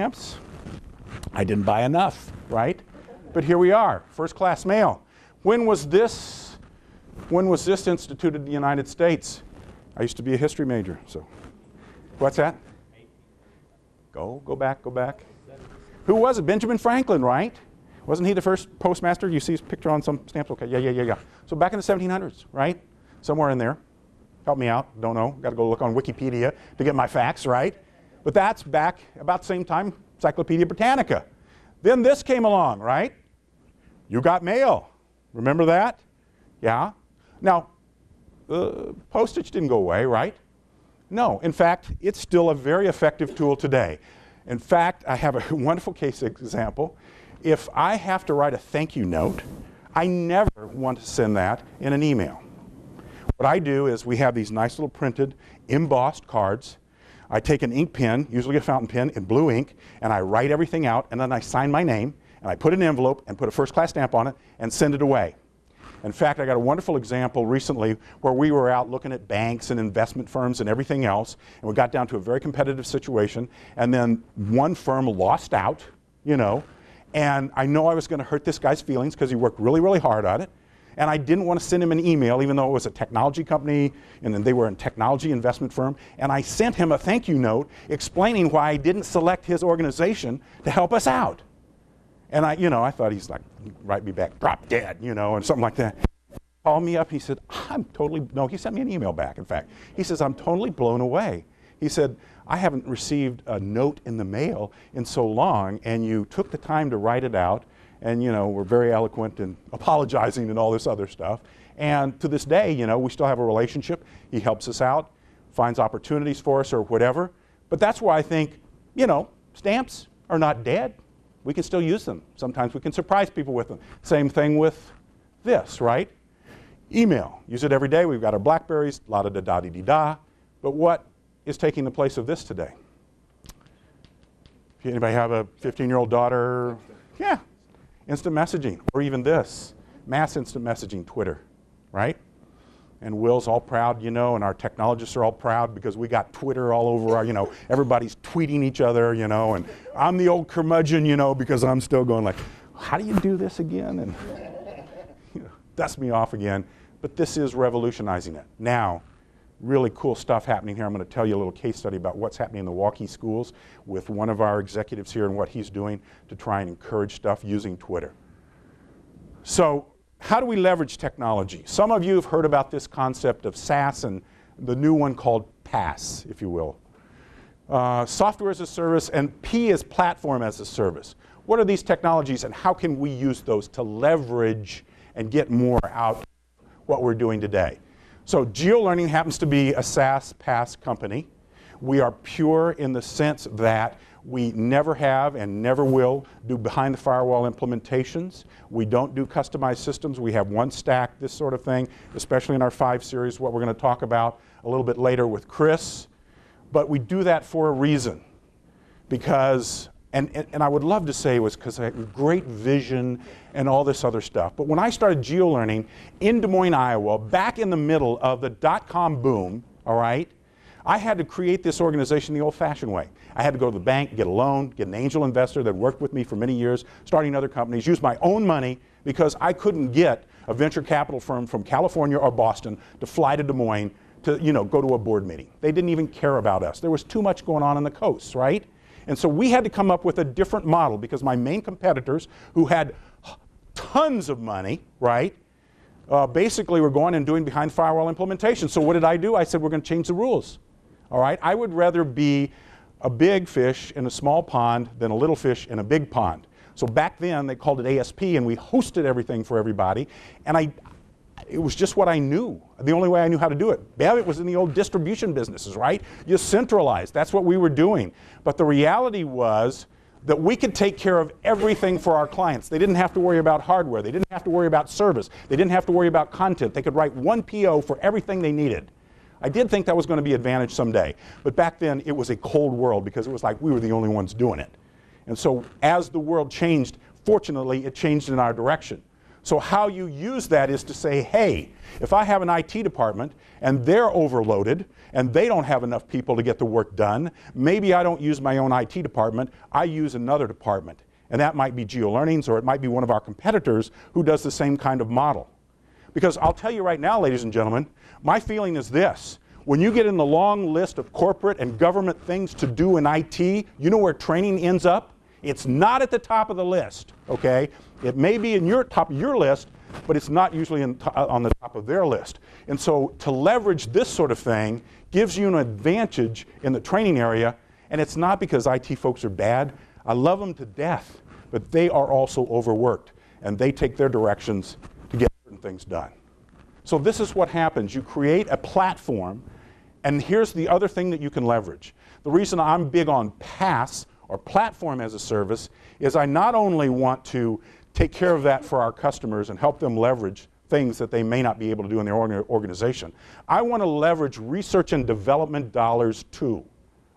stamps. I didn't buy enough, right? But here we are, first class mail. When was this instituted in the United States? I used to be a history major, so. What's that? Go back. Who was it? Benjamin Franklin, right? Wasn't he the first postmaster? You see his picture on some stamps? Okay, yeah. So back in the 1700s, right? Somewhere in there. Help me out, don't know. Got to go look on Wikipedia to get my facts, right? But that's back about the same time, Encyclopedia Britannica. Then this came along, right? You got mail. Remember that? Yeah. Now, postage didn't go away, right? No. In fact, it's still a very effective tool today. In fact, I have a wonderful case example. If I have to write a thank you note, I never want to send that in an email. What I do is we have these nice little printed, embossed cards. I take an ink pen, usually a fountain pen, in blue ink, and I write everything out, and then I sign my name, and I put an envelope and put a first-class stamp on it and send it away. In fact, I got a wonderful example recently where we were out looking at banks and investment firms and everything else, and we got down to a very competitive situation, and then one firm lost out, you know, and I know I was going to hurt this guy's feelings because he worked really, really hard on it. And I didn't want to send him an email, even though it was a technology company, and then they were a technology investment firm. And I sent him a thank you note explaining why I didn't select his organization to help us out. And I thought he's like, write me back, drop dead, and something like that. Called me up, he said, he sent me an email back, in fact. He says, I'm totally blown away. He said, I haven't received a note in the mail in so long, and you took the time to write it out. And we're very eloquent and apologizing and all this other stuff. And to this day, we still have a relationship. He helps us out, finds opportunities for us or whatever. But that's why I think, stamps are not dead. We can still use them. Sometimes we can surprise people with them. Same thing with this, right? Email. Use it every day. We've got our Blackberries, la da da da dee da. But what is taking the place of this today? If anybody have a 15-year-old daughter? Yeah. Instant messaging, or even this, mass instant messaging, Twitter, right? And Will's all proud, and our technologists are all proud because we got Twitter all over our, everybody's tweeting each other, and I'm the old curmudgeon, because I'm still going like, how do you do this again? And dust me off again. But this is revolutionizing it. Now, really cool stuff happening here. I'm going to tell you a little case study about what's happening in the Milwaukee schools with one of our executives here and what he's doing to try and encourage stuff using Twitter. So how do we leverage technology? Some of you have heard about this concept of SaaS and the new one called PaaS, if you will. Software as a service, and P is platform as a service. What are these technologies and how can we use those to leverage and get more out of what we're doing today? So GeoLearning happens to be a SaaS PaaS company. We are pure in the sense that we never have and never will do behind the firewall implementations. We don't do customized systems. We have one stack, this sort of thing, especially in our 5 series, what we're going to talk about a little bit later with Chris. But we do that for a reason. Because, and I would love to say it was because I had great vision and all this other stuff. But when I started GeoLearning in Des Moines, Iowa, back in the middle of the dot-com boom, all right, I had to create this organization the old-fashioned way. I had to go to the bank, get a loan, get an angel investor that worked with me for many years, starting other companies, use my own money because I couldn't get a venture capital firm from California or Boston to fly to Des Moines to, go to a board meeting. They didn't even care about us. There was too much going on the coast, right? And so we had to come up with a different model because my main competitors, who had tons of money, right, basically were going and doing behind firewall implementation. So what did I do? I said, we're going to change the rules. All right? I would rather be a big fish in a small pond than a little fish in a big pond. So back then, they called it ASP, and we hosted everything for everybody. And it was just what I knew, the only way I knew how to do it. It was in the old distribution businesses, right? You centralized. That's what we were doing. But the reality was that we could take care of everything for our clients. They didn't have to worry about hardware. They didn't have to worry about service. They didn't have to worry about content. They could write one PO for everything they needed. I did think that was going to be an advantage someday. But back then, it was a cold world because it was like we were the only ones doing it. And so as the world changed, fortunately, it changed in our direction. So how you use that is to say, hey, if I have an IT department and they're overloaded and they don't have enough people to get the work done, maybe I don't use my own IT department, I use another department. And that might be GeoLearning's, or it might be one of our competitors who does the same kind of model. Because I'll tell you right now, ladies and gentlemen, my feeling is this. When you get in the long list of corporate and government things to do in IT, you know where training ends up? It's not at the top of the list, okay? It may be in your top of your list, but it's not usually on the top of their list. And so to leverage this sort of thing gives you an advantage in the training area, and it's not because IT folks are bad. I love them to death, but they are also overworked, and they take their directions to get certain things done. So this is what happens. You create a platform, and here's the other thing that you can leverage. The reason I'm big on PaaS, or platform as a service, is I not only want to take care of that for our customers and help them leverage things that they may not be able to do in their organization. I want to leverage research and development dollars too,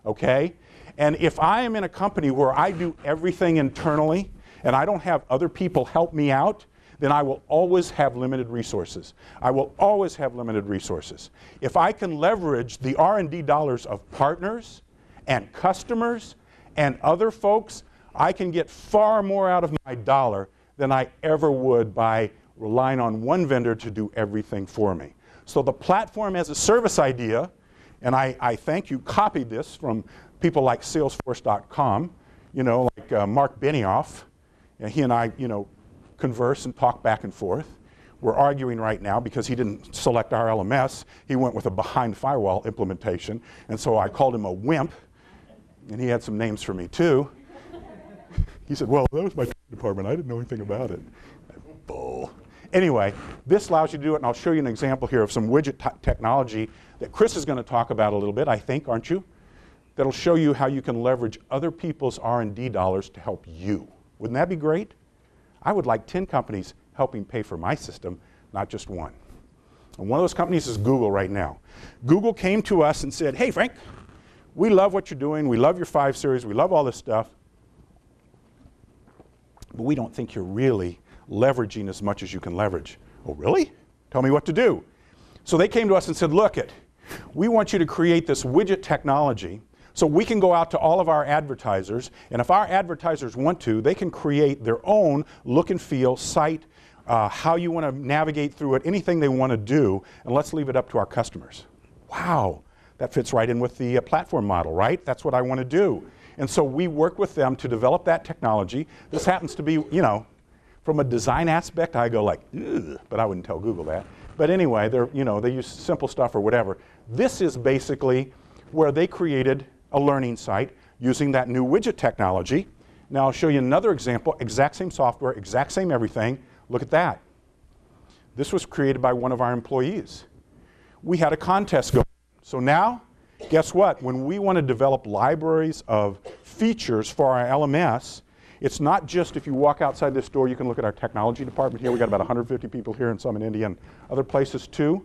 okay? And if I am in a company where I do everything internally and I don't have other people help me out, then I will always have limited resources. I will always have limited resources. If I can leverage the R&D dollars of partners and customers and other folks, I can get far more out of my dollar than I ever would by relying on one vendor to do everything for me. So the platform as a service idea, and I think you copied this from people like Salesforce.com, you know, like Mark Benioff, and he and I, you know, converse and talk back and forth. We're arguing right now because he didn't select our LMS. He went with a behind firewall implementation, and so I called him a wimp. And he had some names for me too. He said, well, that was my department. I didn't know anything about it. Bull. Anyway, this allows you to do it, and I'll show you an example here of some widget technology that Chris is going to talk about a little bit, I think, aren't you? That'll show you how you can leverage other people's R&D dollars to help you. Wouldn't that be great? I would like 10 companies helping pay for my system, not just one. And one of those companies is Google right now. Google came to us and said, hey, Frank, we love what you're doing. We love your 5 series. We love all this stuff. But we don't think you're really leveraging as much as you can leverage. Oh, really? Tell me what to do. So they came to us and said, look, we want you to create this widget technology so we can go out to all of our advertisers. And if our advertisers want to, they can create their own look and feel site, how you want to navigate through it, anything they want to do. And let's leave it up to our customers. Wow. That fits right in with the platform model, right? That's what I want to do. And so we work with them to develop that technology. This happens to be, you know, from a design aspect, I go like, ugh, but I wouldn't tell Google that. But anyway, they're, you know, they use simple stuff or whatever. This is basically where they created a learning site using that new widget technology. Now I'll show you another example, exact same software, exact same everything. Look at that. This was created by one of our employees. We had a contest going. So now, guess what? When we want to develop libraries of features for our LMS, it's not just if you walk outside this door, you can look at our technology department here. We've got about 150 people here and some in India and other places too.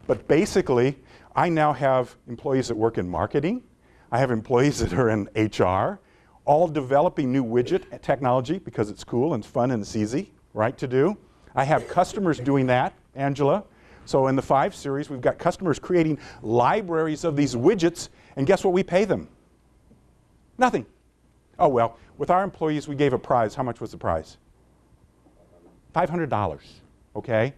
But basically, I now have employees that work in marketing. I have employees that are in HR, all developing new widget technology because it's cool and it's fun and it's easy, right, to do. I have customers doing that, Angela. So in the 5 series, we've got customers creating libraries of these widgets, and guess what we pay them? Nothing. Oh, well, with our employees, we gave a prize. How much was the prize? $500, okay?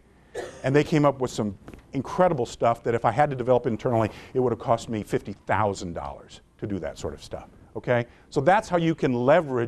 And they came up with some incredible stuff that if I had to develop internally, it would have cost me $50,000 to do that sort of stuff, okay? So that's how you can leverage